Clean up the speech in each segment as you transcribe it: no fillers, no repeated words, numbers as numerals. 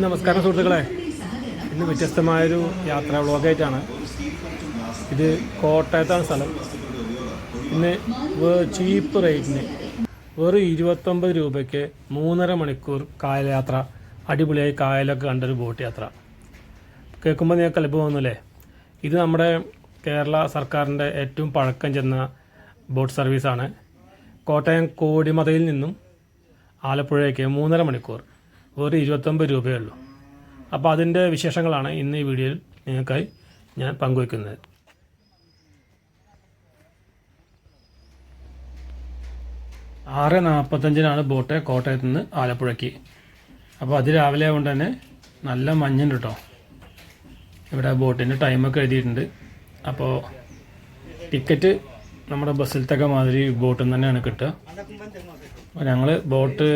നമസ്കാരം സുഹൃത്തുക്കളെ. ഇന്ന് വ്യത്യസ്തമായൊരു യാത്രാ വ്ളോഗായിട്ടാണ്. ഇത് കോട്ടയത്താണ് സ്ഥലം. ഇന്ന് ചീപ്പ് റേറ്റിന് വെറും 29 രൂപയ്ക്ക് 3.5 മണിക്കൂർ കായൽ യാത്ര, അടിപൊളിയായി കായലൊക്കെ കണ്ടൊരു ബോട്ട് യാത്ര. കേൾക്കുമ്പോൾ നിങ്ങൾക്ക് അത്ഭുതമൊന്നുമില്ലേ? ഇത് നമ്മുടെ കേരള സർക്കാരിൻ്റെ ഏറ്റവും പഴക്കം ചെന്ന ബോട്ട് സർവീസാണ്. കോട്ടയം കോടിമതയിൽ നിന്നും ആലപ്പുഴയ്ക്ക് 3.5 മണിക്കൂർ വെറും 29 രൂപയേ ഉള്ളൂ. അപ്പോൾ അതിൻ്റെ വിശേഷങ്ങളാണ് ഇന്ന് ഈ വീഡിയോയിൽ നിങ്ങൾക്കായി ഞാൻ പങ്കുവയ്ക്കുന്നത്. ആറ് 45 ബോട്ട് കോട്ടയത്ത് നിന്ന് ആലപ്പുഴയ്ക്ക്. അപ്പോൾ അതിരാവിലെ കൊണ്ട് തന്നെ നല്ല മഞ്ഞുണ്ട് കേട്ടോ. ഇവിടെ ബോട്ടിൻ്റെ ടൈമൊക്കെ എഴുതിയിട്ടുണ്ട്. അപ്പോൾ ടിക്കറ്റ് നമ്മുടെ ബസ്സിലത്തൊക്കെ മാതിരി ബോട്ടിൽ നിന്ന് തന്നെയാണ് കിട്ടുക. അപ്പോൾ ഞങ്ങൾ ബോട്ട്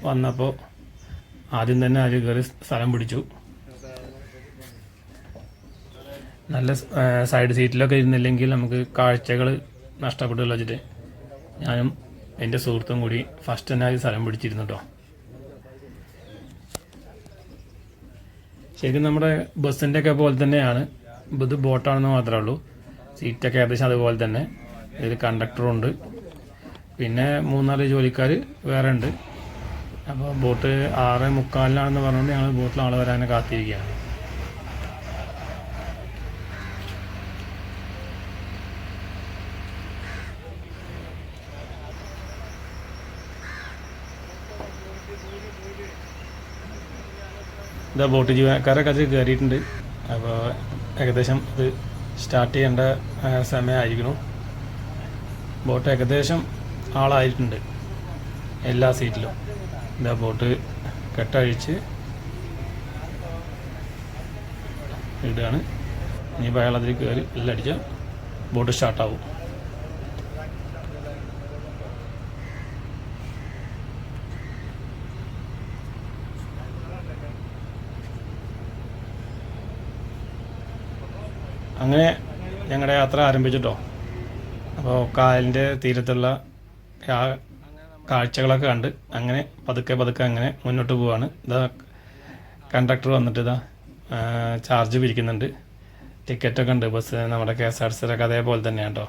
വന്നപ്പോൾ ആദ്യം തന്നെ അതിൽ കയറി സ്ഥലം പിടിച്ചു. നല്ല സൈഡ് സീറ്റിലൊക്കെ ഇരുന്നില്ലെങ്കിൽ നമുക്ക് കാഴ്ചകൾ നഷ്ടപ്പെട്ടുള്ള വെച്ചിട്ട് ഞാനും എൻ്റെ സുഹൃത്തും കൂടി ഫസ്റ്റ് തന്നെ അതിൽ സ്ഥലം പിടിച്ചിരുന്നു കേട്ടോ. ശരിക്കും നമ്മുടെ ബസ്സിൻ്റെയൊക്കെ പോലെ തന്നെയാണ്, ഇത് ബോട്ടാണെന്ന് മാത്രമേ ഉള്ളൂ. സീറ്റൊക്കെ ഏകദേശം അതുപോലെ തന്നെ. ഇതിൽ കണ്ടക്ടറുണ്ട്, പിന്നെ 3-4 ജോലിക്കാർ വേറെ ഉണ്ട്. അപ്പോൾ ബോട്ട് 6:45 പറഞ്ഞുകൊണ്ട് ഞങ്ങൾ ബോട്ടിൽ ആൾ വരാനെ കാത്തിരിക്കുകയാണ്. ഇതാ ബോട്ട് ജീവനക്കാരൊക്കെ അത് കയറിയിട്ടുണ്ട്. അപ്പോൾ ഏകദേശം ഇത് സ്റ്റാർട്ട് ചെയ്യേണ്ട സമയമായിരിക്കണം. ബോട്ട് ഏകദേശം ആളായിട്ടുണ്ട് എല്ലാ സീറ്റിലും. ഇതാ ബോട്ട് കെട്ടഴിച്ച് ഇടുകയാണ്. ഇനിയിപ്പോൾ അയാൾ അതിൽ കയറി എല്ലടിച്ച് ബോട്ട് സ്റ്റാർട്ടാവും. അങ്ങനെ ഞങ്ങളുടെ യാത്ര ആരംഭിച്ചിട്ടോ. അപ്പോൾ കായലിൻ്റെ തീരത്തുള്ള കാഴ്ചകളൊക്കെ കണ്ട് അങ്ങനെ പതുക്കെ അങ്ങനെ മുന്നോട്ട് പോവാണ്. ഇതാ കണ്ടക്ടർ വന്നിട്ട് ഇതാ ചാർജ് പിരിക്കുന്നുണ്ട്. ടിക്കറ്റൊക്കെ ഉണ്ട് ബസ് നമ്മുടെ KSRTCയിലൊക്കെ അതേപോലെ തന്നെയാണ് കേട്ടോ.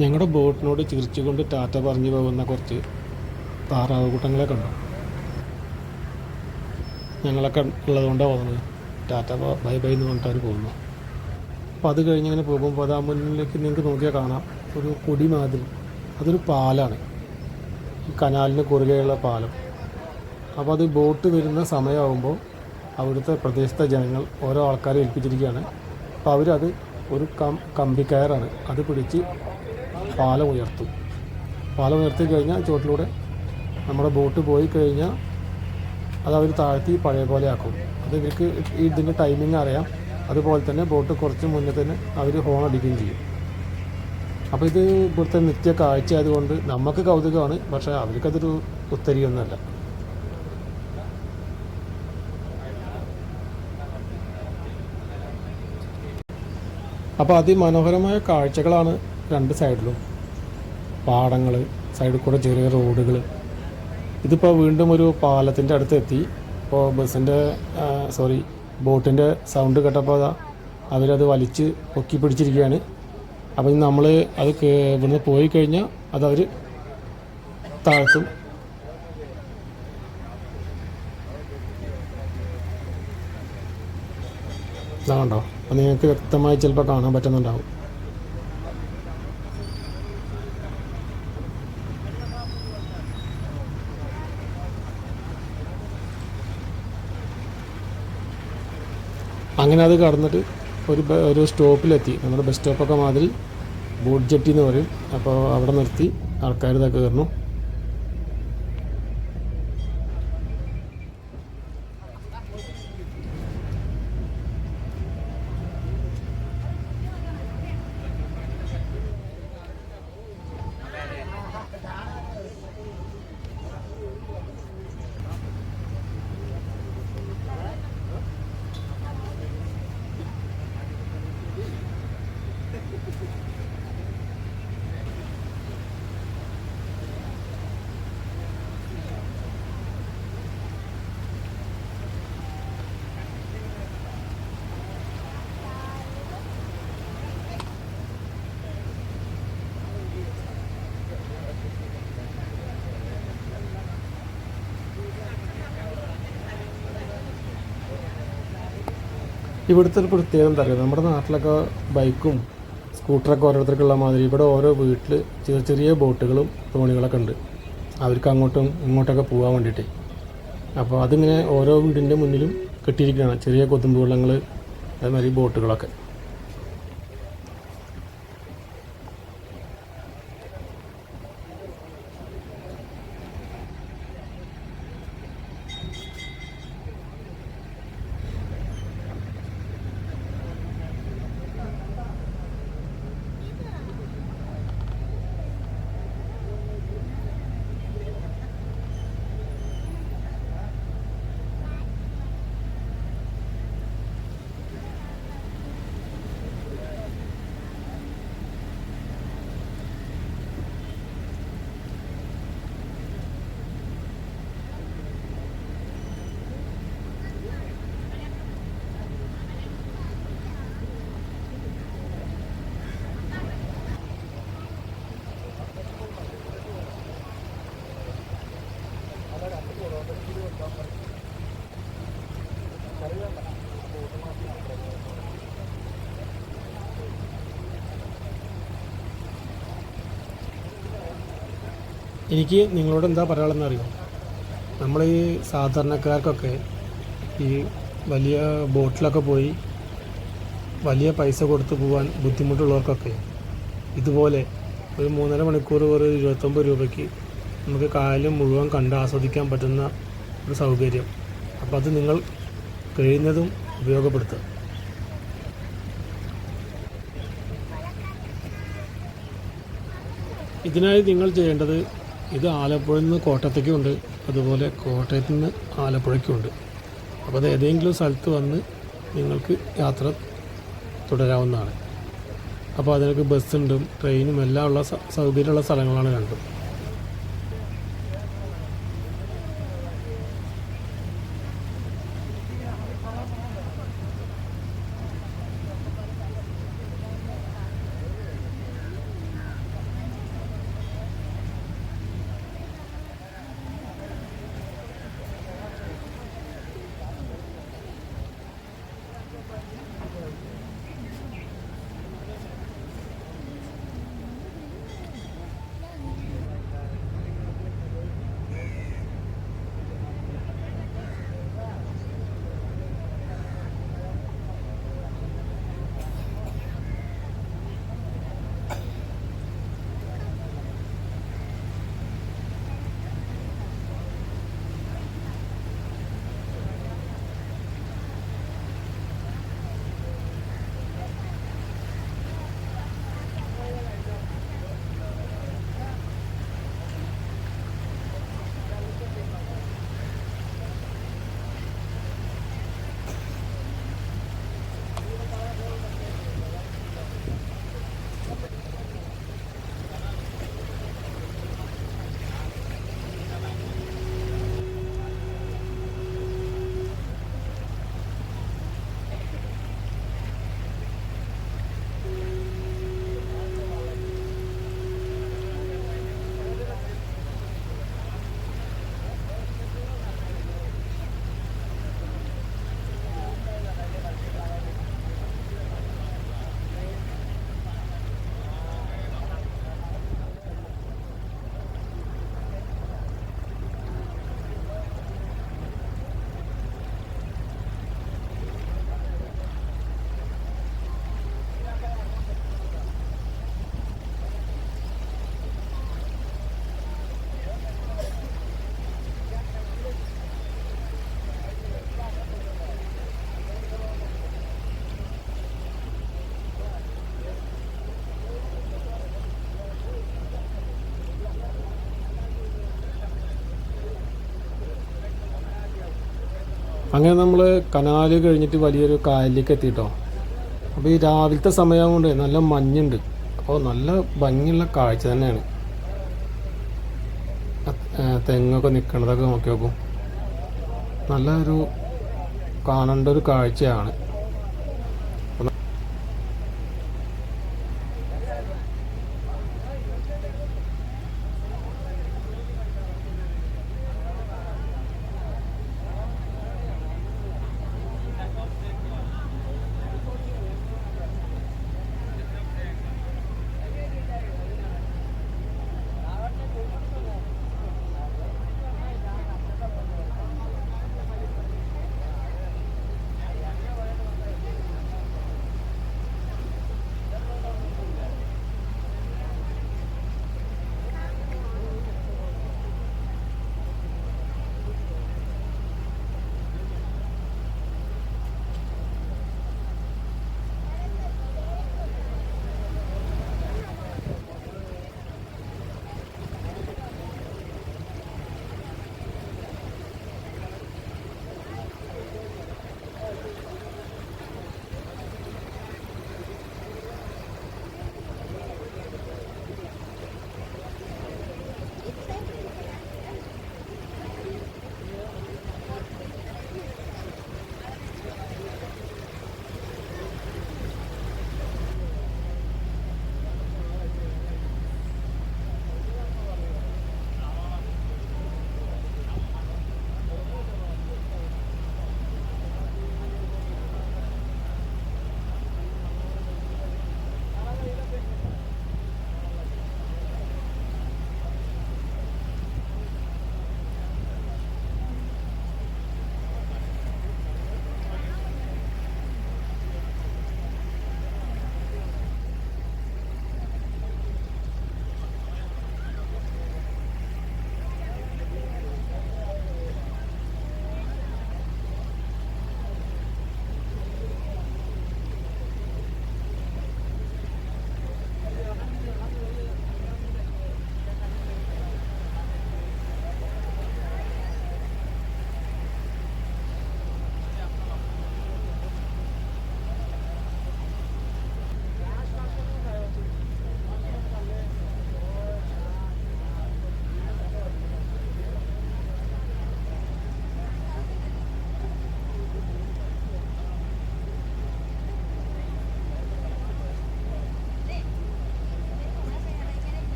ഞങ്ങളുടെ ബോട്ടിനോട് ചിരിച്ചുകൊണ്ട് ടാറ്റ പറഞ്ഞു പോകുന്ന കുറച്ച് താറാവ് കൂട്ടങ്ങളെ കണ്ടു. ഞങ്ങളൊക്കെ ഉള്ളതുകൊണ്ടാണ് പോകുന്നത്. ടാറ്റ ബൈ ബൈ എന്ന് പറഞ്ഞിട്ട് അവർ പോകുന്നു. അപ്പോൾ അത് കഴിഞ്ഞിങ്ങനെ പോകുമ്പോൾ അത് ആ മുന്നിലേക്ക് നിങ്ങൾക്ക് നോക്കിയാൽ കാണാം ഒരു കൊടി മാതിരി. അതൊരു പാലാണ്, ഈ കനാലിന് കുറുകെയുള്ള പാലം. അപ്പോൾ അത് ബോട്ട് വരുന്ന സമയമാകുമ്പോൾ അവിടുത്തെ പ്രദേശത്തെ ജനങ്ങൾ ഓരോ ആൾക്കാരെ ഏൽപ്പിച്ചിരിക്കുകയാണ്. അപ്പോൾ അവരത് ഒരു കമ്പിക്കയറാണ്, അത് പിടിച്ച് പാലം ഉയർത്തി കഴിഞ്ഞാൽ ചുവട്ടിലൂടെ നമ്മുടെ ബോട്ട് പോയി കഴിഞ്ഞാൽ അത് അവർ താഴ്ത്തി പഴയ പോലെ ആക്കും. അത് ഇവർക്ക് ഇതിൻ്റെ ടൈമിങ് അറിയാം. അതുപോലെ തന്നെ ബോട്ട് കുറച്ച് മുന്നേ തന്നെ അവർ ഹോൺ അടിക്കുകയും ചെയ്യും. അപ്പോൾ ഇത് ഇവിടുത്തെ നിത്യ കാഴ്ച ആയതുകൊണ്ട് നമുക്ക് കൗതുകമാണ്, പക്ഷേ അവർക്കതൊരു ഉത്തരിയൊന്നുമല്ല. അപ്പോൾ അതിമനോഹരമായ കാഴ്ചകളാണ് രണ്ട് സൈഡിലും. പാടങ്ങൾ, സൈഡിൽ കൂടെ ചെറിയ റോഡുകൾ. ഇതിപ്പോൾ വീണ്ടും ഒരു പാലത്തിൻ്റെ അടുത്ത് എത്തി. ഇപ്പോൾ ബോട്ടിൻ്റെ സൗണ്ട് കേട്ടപ്പോൾ അവരത് വലിച്ച് പൊക്കി പിടിച്ചിരിക്കുകയാണ്. അപ്പോൾ നമ്മൾ അത് ഇവിടുന്ന് പോയി കഴിഞ്ഞാൽ അതവർ താഴ്ത്തും. ഇതാണോ? അപ്പോൾ നിങ്ങൾക്ക് വ്യക്തമായി ചിലപ്പോൾ കാണാൻ പറ്റുന്നുണ്ടാവും. അങ്ങനെ അത് കടന്നിട്ട് ഒരു സ്റ്റോപ്പിലെത്തി. നമ്മുടെ ബസ് സ്റ്റോപ്പൊക്കെ മാതിരി ബോട്ട് ജെട്ടി എന്ന് പറയും. അപ്പോൾ അവിടെ നിർത്തി ആൾക്കാർ ഇതൊക്കെ കയറുന്നു. ഇവിടുത്തെ ഒരു പ്രത്യേകത എന്താ പറയുക, നമ്മുടെ നാട്ടിലൊക്കെ ബൈക്കും സ്കൂട്ടറൊക്കെ ഓരോരുത്തർക്കുള്ള മാതിരി ഇവിടെ ഓരോ വീട്ടിൽ ചെറിയ ചെറിയ ബോട്ടുകളും തോണികളൊക്കെ ഉണ്ട്, അവർക്ക് അങ്ങോട്ടും ഇങ്ങോട്ടൊക്കെ പോകാൻ വേണ്ടിയിട്ട്. അപ്പോൾ അതിങ്ങനെ ഓരോ വീടിൻ്റെ മുന്നിലും കെട്ടിയിരിക്കുകയാണ് ചെറിയ കൊതുമ്പ് വെള്ളങ്ങൾ, അതേമാതിരി ബോട്ടുകളൊക്കെ. എനിക്ക് നിങ്ങളോട് എന്താ പറയാനുള്ളതെന്ന് അറിയോ, നമ്മൾ ഈ സാധാരണക്കാർക്കൊക്കെ ഈ വലിയ ബോട്ടിലൊക്കെ പോയി വലിയ പൈസ കൊടുത്ത് പോകാൻ ബുദ്ധിമുട്ടുള്ളവർക്കൊക്കെ ഇതുപോലെ ഒരു 3.5 മണിക്കൂർ ഒരു 29 രൂപയ്ക്ക് നമുക്ക് കായലും മുഴുവൻ കണ്ട് ആസ്വദിക്കാൻ പറ്റുന്ന ഒരു സൗകര്യം. അപ്പോൾ അത് നിങ്ങൾ കഴിയുന്നതും ഉപയോഗപ്പെടുത്തുക. ഇതിനായി നിങ്ങൾ ചെയ്യേണ്ടത്, ഇത് ആലപ്പുഴയിൽ നിന്ന് കോട്ടയത്തേക്കും ഉണ്ട്, അതുപോലെ കോട്ടയത്തു നിന്ന് ആലപ്പുഴയ്ക്കും ഉണ്ട്. അപ്പോൾ അത് ഏതെങ്കിലും സ്ഥലത്ത് വന്ന് നിങ്ങൾക്ക് യാത്ര തുടരാവുന്നതാണ്. അപ്പോൾ അതിനൊക്കെ ബസ്സുണ്ടും ട്രെയിനും എല്ലാം ഉള്ള സൗകര്യമുള്ള സ്ഥലങ്ങളാണ് രണ്ടും. അങ്ങനെ നമ്മൾ കനാല് കഴിഞ്ഞിട്ട് വലിയൊരു കായലിലേക്ക് എത്തിയിട്ടോ. അപ്പോൾ ഈ രാവിലത്തെ സമയം കൊണ്ട് നല്ല മഞ്ഞുണ്ട്. അപ്പോൾ നല്ല ഭംഗിയുള്ള കാഴ്ച തന്നെയാണ്. തെങ്ങൊക്കെ നിൽക്കണതൊക്കെ നോക്കി നോക്കും. നല്ലൊരു കാണേണ്ട ഒരു കാഴ്ചയാണ്.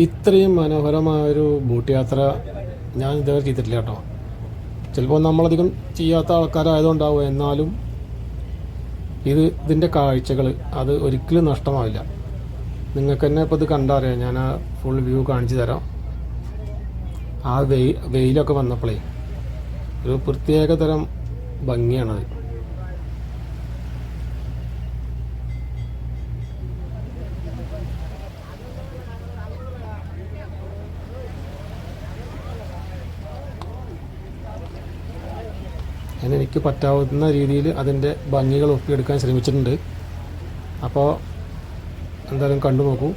ഇത്രയും മനോഹരമായൊരു ബോട്ട് യാത്ര ഞാൻ ഇതുവരെ ചെയ്തിട്ടില്ല കേട്ടോ. ചിലപ്പോൾ നമ്മളധികം ചെയ്യാത്ത ആൾക്കാരായതുകൊണ്ടാവും. എന്നാലും ഇതിൻ്റെ കാഴ്ചകൾ അത് ഒരിക്കലും നഷ്ടമാവില്ല. നിങ്ങൾക്ക് തന്നെ ഇപ്പോൾ ഇത് കണ്ടറിയാം. ഞാൻ ആ ഫുൾ വ്യൂ കാണിച്ചു തരാം. ആ വെയിലൊക്കെ വന്നപ്പോഴേ ഒരു പ്രത്യേക തരം ഭംഗിയാണത്. ഞാൻ എനിക്ക് പറ്റാവുന്ന രീതിയിൽ അതിൻ്റെ ഭംഗികൾ ഒപ്പിയെടുക്കാൻ ശ്രമിച്ചിട്ടുണ്ട്. അപ്പോൾ എന്തായാലും കണ്ടു നോക്കൂ.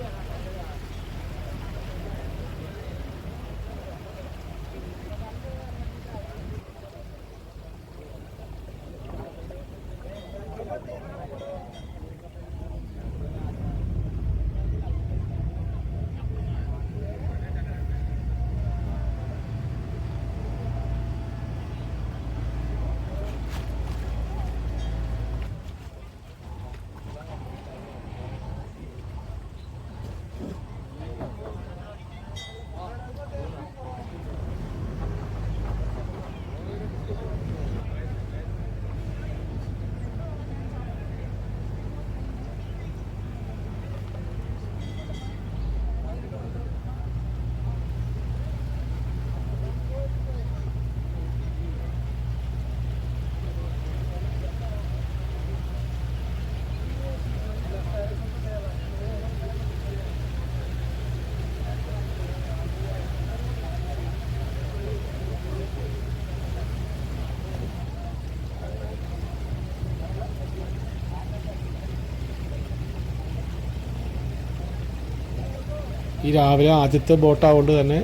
ഈ രാവിലെ ആദ്യത്തെ ബോട്ടായതുകൊണ്ട് തന്നെ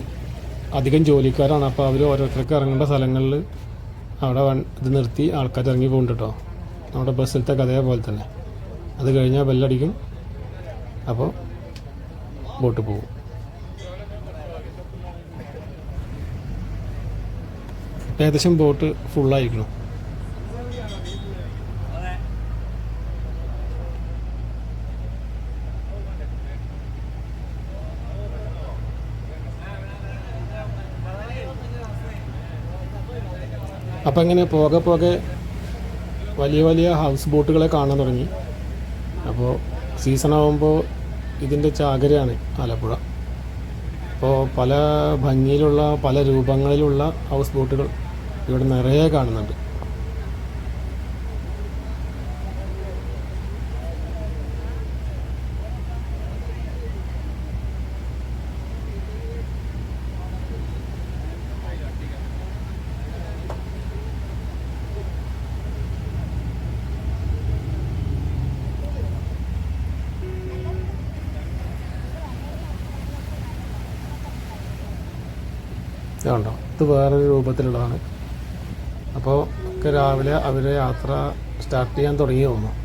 അധികം ജോലിക്കാരാണ്. അപ്പോൾ അവർ ഓരോരുത്തർക്ക് ഇറങ്ങേണ്ട സ്ഥലങ്ങളിൽ അവിടെ ഇത് നിർത്തി ആൾക്കാർ ഇറങ്ങി പോകുന്നുണ്ട് കേട്ടോ. നമ്മുടെ ബസ്സിലത്തെ അതേപോലെ തന്നെ. അത് കഴിഞ്ഞാൽ ബെല്ലടിക്കും, അപ്പോൾ ബോട്ട് പോകും. ഏകദേശം ബോട്ട് ഫുള്ളായിരിക്കണം. അപ്പം ഇങ്ങനെ പോകെ പോകെ വലിയ വലിയ ഹൗസ് ബോട്ടുകളെ കാണാൻ തുടങ്ങി. അപ്പോൾ സീസണാകുമ്പോൾ ഇതിൻ്റെ ചാകരയാണ് ആലപ്പുഴ. അപ്പോൾ പല ഭംഗിയിലുള്ള പല രൂപങ്ങളിലുള്ള ഹൗസ് ബോട്ടുകൾ ഇവിടെ നിറയെ കാണുന്നുണ്ട്. ഇതുണ്ടോ, ഇത് വേറൊരു രൂപത്തിലുള്ളതാണ്. അപ്പോൾ ഒക്കെ രാവിലെ അവരെ യാത്ര സ്റ്റാർട്ട് ചെയ്യാൻ തുടങ്ങി തോന്നുന്നു.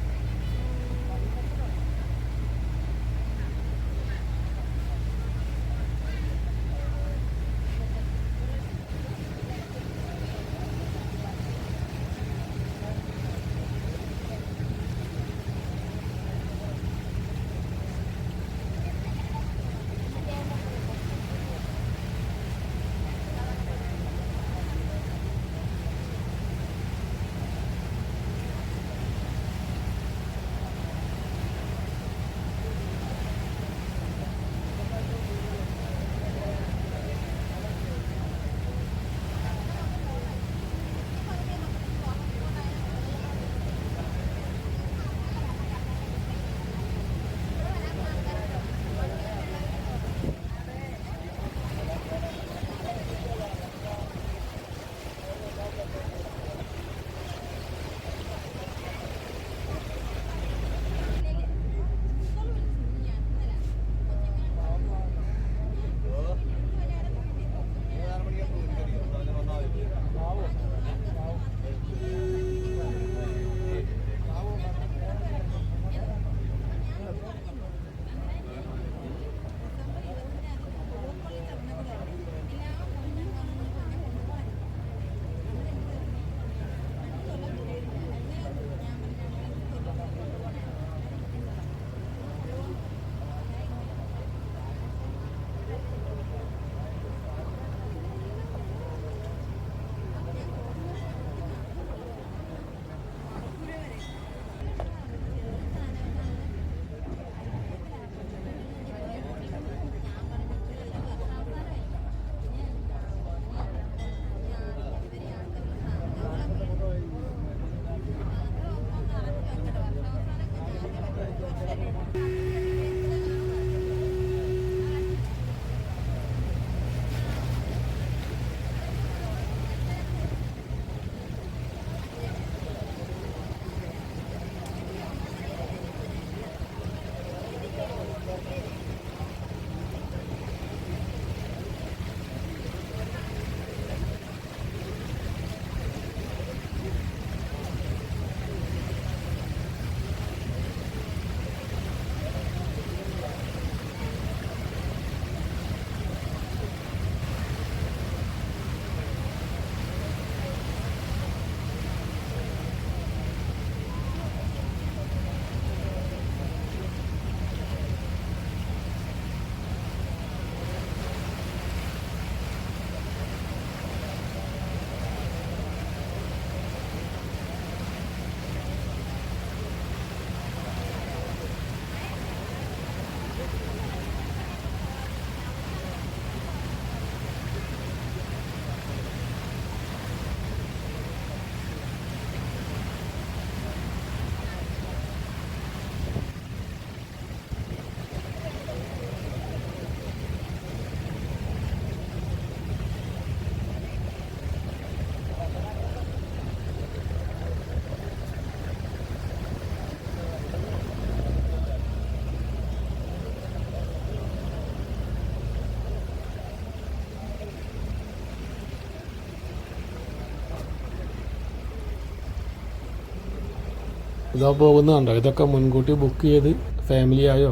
ഇതാ പോകുന്നതുണ്ടോ, ഇതൊക്കെ മുൻകൂട്ടി ബുക്ക് ചെയ്ത് ഫാമിലിയായോ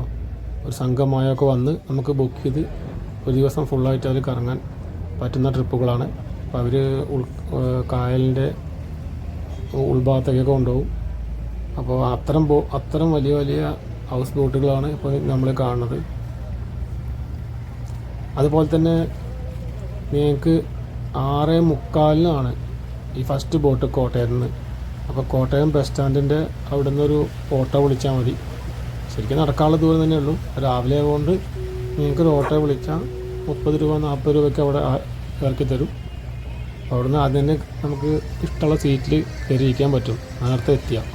ഒരു സംഘമായോ ഒക്കെ വന്ന് നമുക്ക് ബുക്ക് ചെയ്ത് ഒരു ദിവസം ഫുള്ളായിട്ട് അതിൽ കറങ്ങാൻ പറ്റുന്ന ട്രിപ്പുകളാണ്. അപ്പോൾ അവർ കായലിൻ്റെ ഉൾഭാഗത്തേക്കൊക്കെ കൊണ്ടുപോകും. അപ്പോൾ അത്തരം വലിയ വലിയ ഹൗസ് ബോട്ടുകളാണ് ഇപ്പോൾ നമ്മൾ കാണുന്നത്. അതുപോലെ തന്നെ നിങ്ങൾക്ക് 6:45 ഈ ഫസ്റ്റ് ബോട്ട് കോട്ടയത്ത് നിന്ന്. അപ്പോൾ കോട്ടയം ബസ് സ്റ്റാൻഡിൻ്റെ അവിടെ നിന്നൊരു ഓട്ടോ വിളിച്ചാൽ മതി. ശരിക്കും നടക്കാനുള്ള ദൂരം തന്നെ ഉള്ളൂ. രാവിലെ കൊണ്ട് നിങ്ങൾക്കൊരു ഓട്ടോ വിളിച്ചാൽ 30 രൂപ 40 രൂപയ്ക്ക് അവിടെ ഇറക്കി തരും. അവിടെ നിന്ന് ആദ്യം തന്നെ നമുക്ക് ഇഷ്ടമുള്ള സീറ്റിൽ കയറിയിരിക്കാൻ പറ്റും നേരത്തെ എത്തിയാൽ.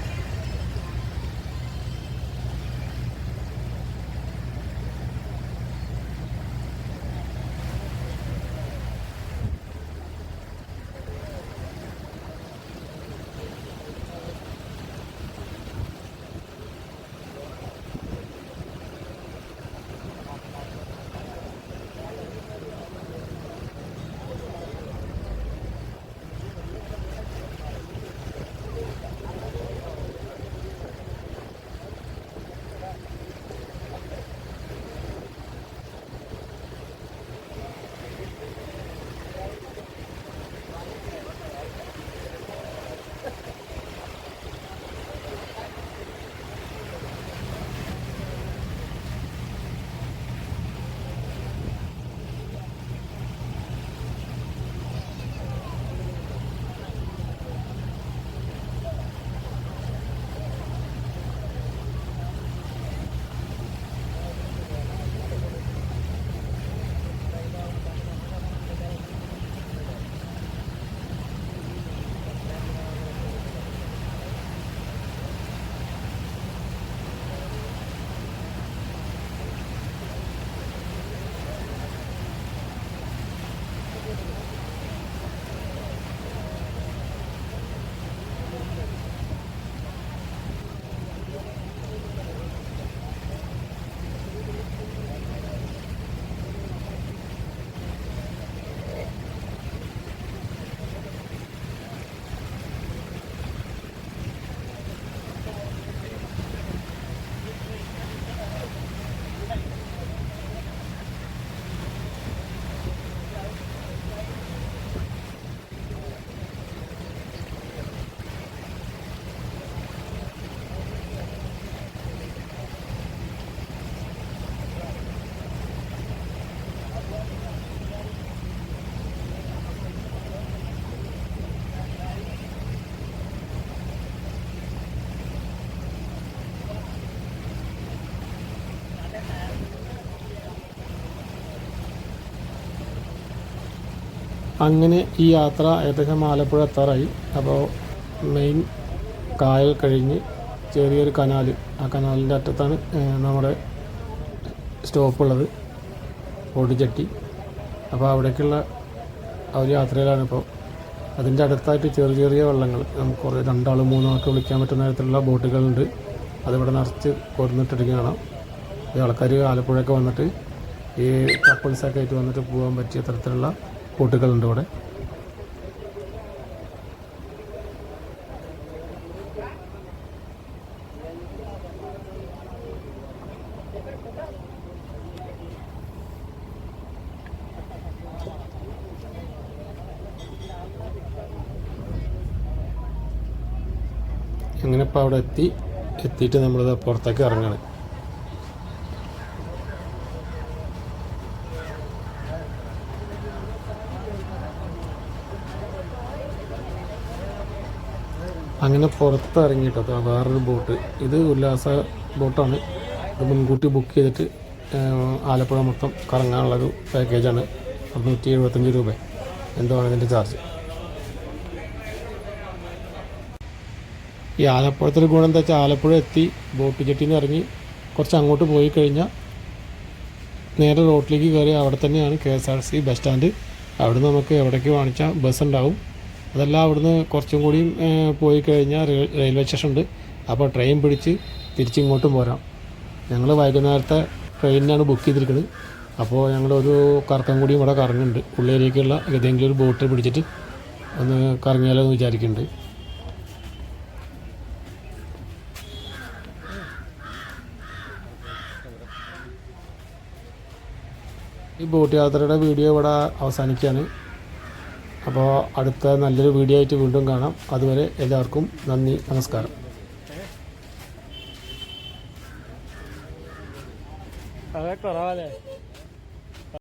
അങ്ങനെ ഈ യാത്ര ഏകദേശം ആലപ്പുഴ എത്താറായി. അപ്പോൾ മെയിൻ കായൽ കഴിഞ്ഞ് ചെറിയൊരു കനാൽ, ആ കനാലിൻ്റെ അറ്റത്താണ് നമ്മുടെ സ്റ്റോപ്പുള്ളത്, ഓടിച്ചട്ടി. അപ്പോൾ അവിടേക്കുള്ള ആ ഒരു യാത്രയിലാണിപ്പോൾ. അതിൻ്റെ അടുത്തായിട്ട് ചെറിയ ചെറിയ വള്ളങ്ങൾ, നമുക്ക് കുറേ 2 ആൾ 3 ആൾക്ക് വിളിക്കാൻ പറ്റുന്ന തരത്തിലുള്ള ബോട്ടുകളുണ്ട്. അതിവിടെ നിറച്ച് കൊടുന്നിട്ടിരിക്കുകയാണ്. ഈ ആൾക്കാർ ആലപ്പുഴയൊക്കെ വന്നിട്ട് ഈ കപ്പിൾസൊക്കെ ആയിട്ട് വന്നിട്ട് പോകാൻ പറ്റിയ തരത്തിലുള്ള ബോട്ടുകളുണ്ട് ഇവിടെ. അങ്ങനെ ഇപ്പോൾ അവിടെ എത്തിയിട്ട് നമ്മളിത് പുറത്തേക്ക് ഇറങ്ങണം. അങ്ങനെ പുറത്തിറങ്ങിയിട്ട് അത് വേറൊരു ബോട്ട്, ഇത് ഉല്ലാസ ബോട്ടാണ്. ഇത് മുൻകൂട്ടി ബുക്ക് ചെയ്തിട്ട് ആലപ്പുഴ മൊത്തം കറങ്ങാനുള്ളൊരു പാക്കേജാണ്. 175 രൂപ എന്തോ ആണ് ഇതിൻ്റെ ചാർജ്. ഈ ആലപ്പുഴത്തൊരു ഗുണം എന്താ വെച്ചാൽ, ആലപ്പുഴ എത്തി ബോട്ട് ജെട്ടിയിൽ നിന്ന് ഇറങ്ങി കുറച്ച് അങ്ങോട്ട് പോയി കഴിഞ്ഞാൽ നേരെ റോട്ടിലേക്ക് കയറി അവിടെ തന്നെയാണ് KSRTC ബസ് സ്റ്റാൻഡ്. അവിടുന്ന് നമുക്ക് എവിടേക്ക് കാണിച്ചാൽ ബസ് ഉണ്ടാവും. അതല്ല, അവിടുന്ന് കുറച്ചും കൂടി പോയി കഴിഞ്ഞാൽ റെയിൽവേ സ്റ്റേഷൻ ഉണ്ട്. അപ്പോൾ ട്രെയിൻ പിടിച്ച് തിരിച്ചിങ്ങോട്ടും പോരാം. ഞങ്ങൾ വൈകുന്നേരത്തെ ട്രെയിനിനാണ് ബുക്ക് ചെയ്തിരിക്കുന്നത്. അപ്പോൾ ഞങ്ങളൊരു കറക്കം കൂടിയും ഇവിടെ കറങ്ങുന്നുണ്ട്. ഉള്ളിലേക്കുള്ള ഏതെങ്കിലും ഒരു ബോട്ട് പിടിച്ചിട്ട് ഒന്ന് കറങ്ങിയാലോ എന്ന് വിചാരിക്കുന്നുണ്ട്. ഈ ബോട്ട് യാത്രയുടെ വീഡിയോ ഇവിടെ അവസാനിക്കുകയാണ്. അപ്പോൾ അടുത്ത നല്ലൊരു വീഡിയോ ആയിട്ട് വീണ്ടും കാണാം. അതുവരെ എല്ലാവർക്കും നന്ദി, നമസ്കാരം. അതെ കുറവല്ലേ.